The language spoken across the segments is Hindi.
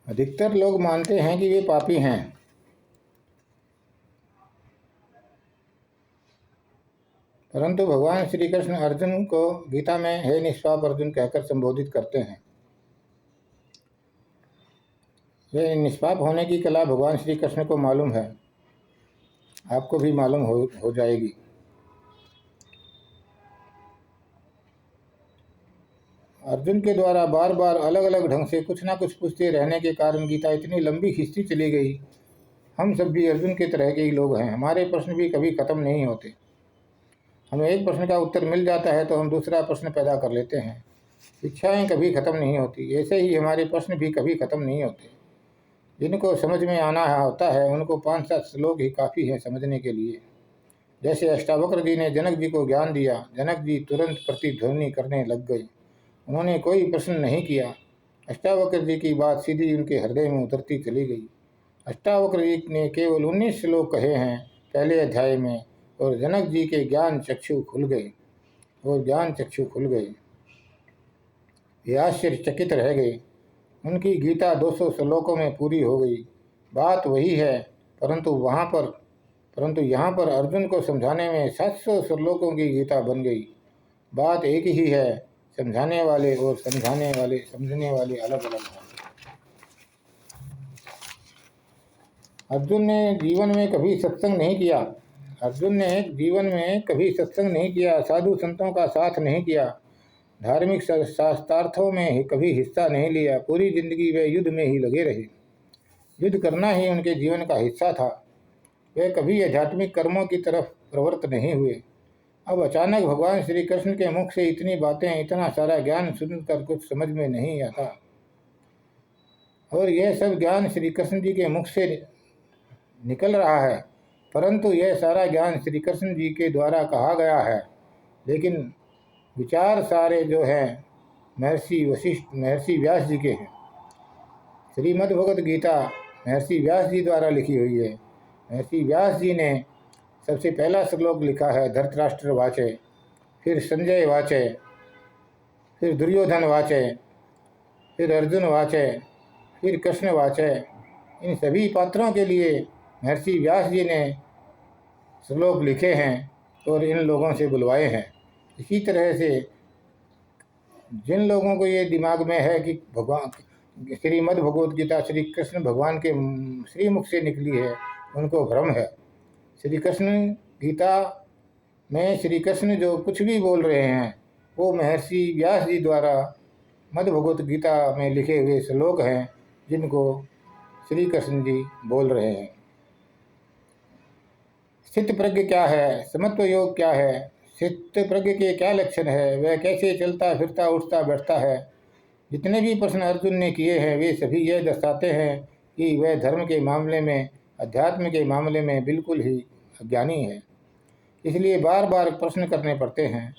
अधिकतर लोग मानते हैं कि वे पापी हैं, परंतु भगवान श्री कृष्ण अर्जुन को गीता में हे निष्पाप अर्जुन कहकर संबोधित करते हैं। यह निष्पाप होने की कला भगवान श्री कृष्ण को मालूम है, आपको भी मालूम हो जाएगी। अर्जुन के द्वारा बार बार अलग अलग ढंग से कुछ ना कुछ पूछते रहने के कारण गीता इतनी लंबी खिंचती चली गई। हम सब भी अर्जुन के तरह के ही लोग हैं, हमारे प्रश्न भी कभी खत्म नहीं होते। हमें एक प्रश्न का उत्तर मिल जाता है तो हम दूसरा प्रश्न पैदा कर लेते हैं। इच्छाएं कभी खत्म नहीं होती, ऐसे ही हमारे प्रश्न भी कभी खत्म नहीं होते। जिनको समझ में आना होता है उनको 5-7 श्लोक ही काफ़ी है समझने के लिए। जैसे अष्टावक्र जी ने जनक जी को ज्ञान दिया, जनक जी तुरंत प्रतिध्वनि करने लग गए, उन्होंने कोई प्रश्न नहीं किया। अष्टावक्र जी की बात सीधी उनके हृदय में उतरती चली गई। अष्टावक्र जी ने केवल 19 श्लोक कहे हैं पहले अध्याय में, और जनक जी के ज्ञान चक्षु खुल गए, वे आश्चर्यचकित रह गए। उनकी गीता 200 श्लोकों में पूरी हो गई। बात वही है, परंतु यहाँ पर अर्जुन को समझाने में 700 श्लोकों की गीता बन गई। बात एक ही है, समझाने वाले और समझने वाले अलग अलग हैं। अर्जुन ने जीवन में कभी सत्संग नहीं किया, साधु संतों का साथ नहीं किया, धार्मिक शास्त्रार्थों में कभी हिस्सा नहीं लिया। पूरी जिंदगी वे युद्ध में ही लगे रहे। युद्ध करना ही उनके जीवन का हिस्सा था। वे कभी आध्यात्मिक कर्मों की तरफ प्रवृत्त नहीं हुए। अब अचानक भगवान श्री कृष्ण के मुख से इतनी बातें, इतना सारा ज्ञान सुनकर कुछ समझ में नहीं आता। और यह सब ज्ञान श्री कृष्ण जी के मुख से निकल रहा है, परंतु यह सारा ज्ञान श्री कृष्ण जी के द्वारा कहा गया है। लेकिन विचार सारे जो हैं महर्षि व्यास जी के हैं। श्रीमद् भगवद गीता महर्षि व्यास जी द्वारा लिखी हुई है। महर्षि व्यास जी ने सबसे पहला श्लोक लिखा है धृतराष्ट्र वाचे, फिर संजय वाचे, फिर दुर्योधन वाचे, फिर अर्जुन वाचे, फिर कृष्ण वाचे। इन सभी पात्रों के लिए महर्षि व्यास जी ने श्लोक लिखे हैं और इन लोगों से बुलवाए हैं। इसी तरह से जिन लोगों को ये दिमाग में है कि भगवान श्रीमद् भगवद गीता श्री कृष्ण भगवान के श्रीमुख से निकली है, उनको भ्रम है। श्री कृष्ण गीता में श्री कृष्ण जो कुछ भी बोल रहे हैं वो महर्षि व्यास जी द्वारा मद् भगवद गीता में लिखे हुए श्लोक हैं, जिनको श्री कृष्ण जी बोल रहे हैं। स्थित प्रज्ञ क्या है, समत्व योग क्या है, स्थित प्रज्ञ के क्या लक्षण है, वह कैसे चलता फिरता उठता बैठता है। जितने भी प्रश्न अर्जुन ने किए हैं वे सभी यह दर्शाते हैं कि वह धर्म के मामले में, अध्यात्म के मामले में बिल्कुल ही अज्ञानी है। इसलिए बार बार प्रश्न करने पड़ते हैं।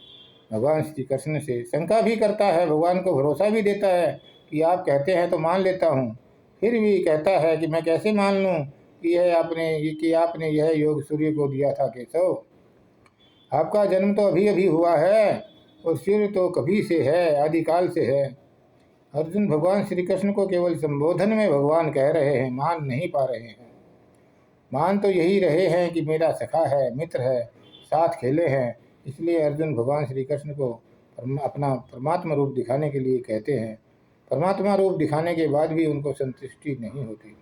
भगवान श्री कृष्ण से शंका भी करता है, भगवान को भरोसा भी देता है कि आप कहते हैं तो मान लेता हूँ, फिर भी कहता है कि मैं कैसे मान लूँ कि आपने यह योग सूर्य को दिया था। केशव, आपका जन्म तो अभी अभी हुआ है और सूर्य तो कभी से है, आदिकाल से है। अर्जुन भगवान श्री कृष्ण को केवल संबोधन में भगवान कह रहे हैं, मान नहीं पा रहे हैं। मान तो यही रहे हैं कि मेरा सखा है, मित्र है, साथ खेले हैं। इसलिए अर्जुन भगवान श्री कृष्ण को अपना परमात्मा रूप दिखाने के लिए कहते हैं। परमात्मा रूप दिखाने के बाद भी उनको संतुष्टि नहीं होती।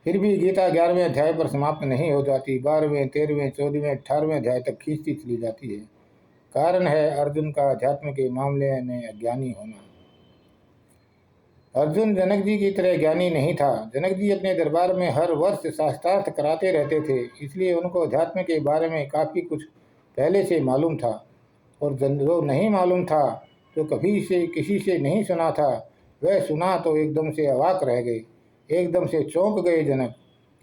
फिर भी गीता 11वें अध्याय पर समाप्त नहीं हो जाती, 12वें, 13वें, 14वें, 18वें अध्याय तक खींचती चली जाती है। कारण है अर्जुन का अध्यात्म के मामले में अज्ञानी होना। अर्जुन जनक जी की तरह ज्ञानी नहीं था। जनक जी अपने दरबार में हर वर्ष शास्त्रार्थ कराते रहते थे, इसलिए उनको अध्यात्म के बारे में काफ़ी कुछ पहले से मालूम था। और जो नहीं मालूम था, जो कभी से किसी से नहीं सुना था, वह सुना तो एकदम से अवाक रह गए, एकदम से चौंक गए जनक।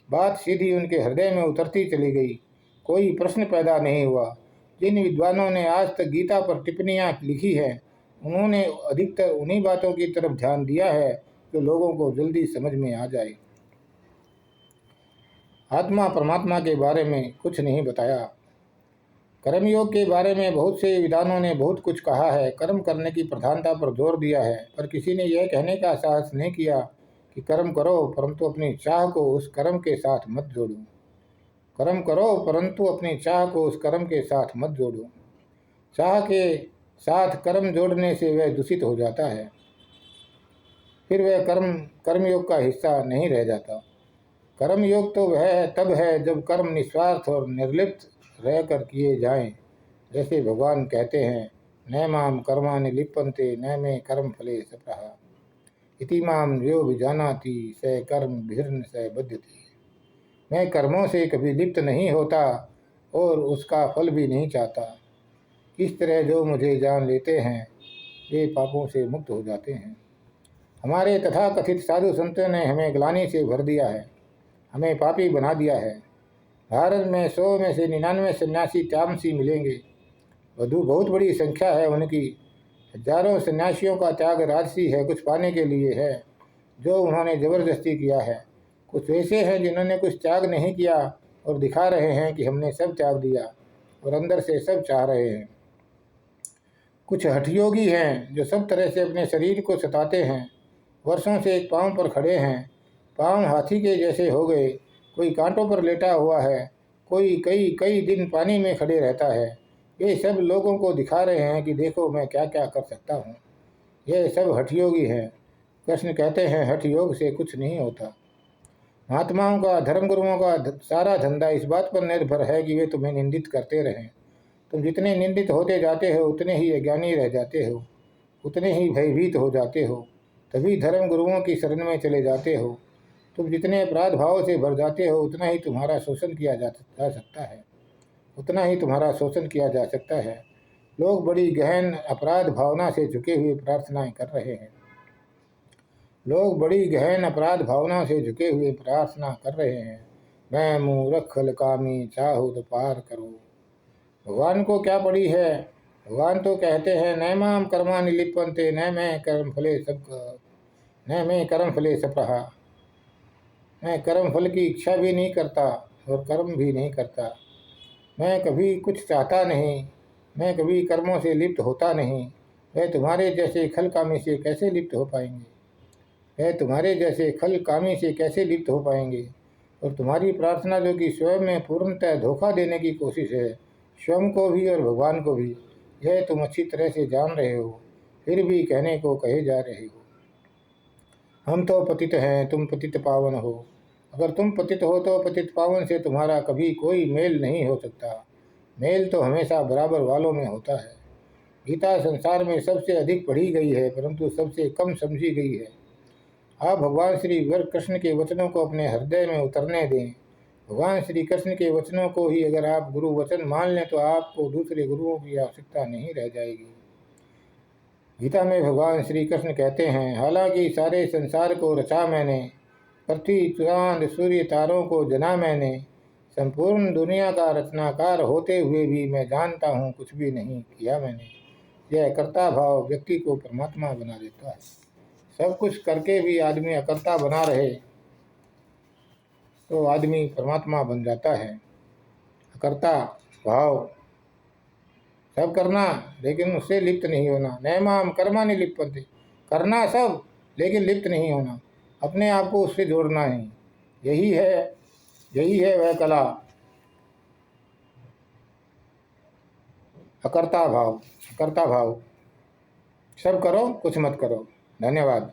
बात सीधी उनके हृदय में उतरती चली गई, कोई प्रश्न पैदा नहीं हुआ। जिन विद्वानों ने आज तक गीता पर टिप्पणियाँ लिखी हैं, उन्होंने अधिकतर उन्हीं बातों की तरफ ध्यान दिया है जो लोगों को जल्दी समझ में आ जाए। आत्मा परमात्मा के बारे में कुछ नहीं बताया। कर्मयोग के बारे में बहुत से विद्वानों ने बहुत कुछ कहा है, कर्म करने की प्रधानता पर जोर दिया है, पर किसी ने यह कहने का साहस नहीं किया कि कर्म करो परंतु अपनी चाह को उस कर्म के साथ मत जोड़ो। कर्म करो परंतु अपनी चाह को उस कर्म के साथ मत जोड़ो। चाह के साथ कर्म जोड़ने से वह दूषित हो जाता है, फिर वह कर्मयोग का हिस्सा नहीं रह जाता। कर्मयोग तो वह तब है जब कर्म निस्वार्थ और निर्लिप्त रहकर किए जाएं। जैसे भगवान कहते हैं, न माम कर्माणि लिप्यन्ते न मे कर्म फले सप्रहा इति माम यो विजानाति स कर्म भिर्न स बध्यते। मैं कर्मों से कभी लिप्त नहीं होता और उसका फल भी नहीं चाहता। इस तरह जो मुझे जान लेते हैं वे पापों से मुक्त हो जाते हैं। हमारे तथाकथित साधु संतों ने हमें ग्लानि से भर दिया है, हमें पापी बना दिया है। भारत में 100 में से 99 सन्यासी तामसी मिलेंगे। बहुत बड़ी संख्या है उनकी। हजारों सन्यासियों का त्याग राजसी है, कुछ पाने के लिए है जो उन्होंने ज़बरदस्ती किया है। कुछ ऐसे हैं जिन्होंने कुछ त्याग नहीं किया और दिखा रहे हैं कि हमने सब त्याग दिया और अंदर से सब चाह रहे हैं। कुछ हठयोगी हैं जो सब तरह से अपने शरीर को सताते हैं। वर्षों से एक पाँव पर खड़े हैं, पाँव हाथी के जैसे हो गए। कोई कांटों पर लेटा हुआ है, कोई कई कई दिन पानी में खड़े रहता है। ये सब लोगों को दिखा रहे हैं कि देखो मैं क्या क्या कर सकता हूँ। ये सब हठयोगी हैं। कृष्ण कहते हैं हठ योग से कुछ नहीं होता। महात्माओं का, धर्मगुरुओं का सारा धंधा इस बात पर निर्भर है कि वे तुम्हें निंदित करते रहें। तुम जितने निंदित होते जाते हो उतने ही अज्ञानी रह जाते हो, उतने ही भयभीत हो जाते हो, तभी धर्म गुरुओं की शरण में चले जाते हो। तुम जितने अपराध भाव से भर जाते हो उतना ही तुम्हारा शोषण किया जा सकता है, उतना ही तुम्हारा शोषण किया जा सकता है। लोग बड़ी गहन अपराध भावना से झुके हुए प्रार्थनाएं कर रहे हैं। लोग बड़ी गहन अपराध भावना से झुके हुए प्रार्थना कर रहे हैं। मैं मूर्ख खल कामी चाहो तो पार करो। भगवान को क्या पड़ी है? भगवान तो कहते हैं न माम कर्माणि लिप्यन्ते न मैं कर्म फले सप्रहा। मैं कर्म फल की इच्छा भी नहीं करता और कर्म भी नहीं करता। मैं कभी कुछ चाहता नहीं, मैं कभी कर्मों से लिप्त होता नहीं। वह तुम्हारे जैसे खल कामी से कैसे लिप्त हो पाएंगे? वह तुम्हारे जैसे खल कामी से कैसे लिप्त हो पाएंगे? और तुम्हारी प्रार्थना जो कि स्वयं में पूर्णतः धोखा देने की कोशिश है, स्वयं को भी और भगवान को भी, यह तुम अच्छी तरह से जान रहे हो, फिर भी कहने को कहे जा रहे हो। हम तो पतित हैं, तुम पतित पावन हो। अगर तुम पतित हो तो पतित पावन से तुम्हारा कभी कोई मेल नहीं हो सकता। मेल तो हमेशा बराबर वालों में होता है। गीता संसार में सबसे अधिक पढ़ी गई है परंतु सबसे कम समझी गई है। आप भगवान श्री वर कृष्ण के वचनों को अपने हृदय में उतरने दें। भगवान श्री कृष्ण के वचनों को ही अगर आप गुरु वचन मान लें तो आपको दूसरे गुरुओं की आवश्यकता नहीं रह जाएगी। गीता में भगवान श्री कृष्ण कहते हैं, हालांकि सारे संसार को रचा मैंने, पृथ्वी चांद सूर्य तारों को जना मैंने, संपूर्ण दुनिया का रचनाकार होते हुए भी मैं जानता हूँ कुछ भी नहीं किया मैंने। यह कर्ता भाव व्यक्ति को परमात्मा बना देता है। सब कुछ करके भी आदमी अकर्ता बना रहे तो आदमी परमात्मा बन जाता है। अकर्ता भाव सब करना लेकिन उससे लिप्त नहीं होना। न माम कर्माणि लिप्यन्ते, करना सब लेकिन लिप्त नहीं होना, अपने आप को उससे जोड़ना ही। यही है वह कला, अकर्ता भाव। सब करो कुछ मत करो। धन्यवाद।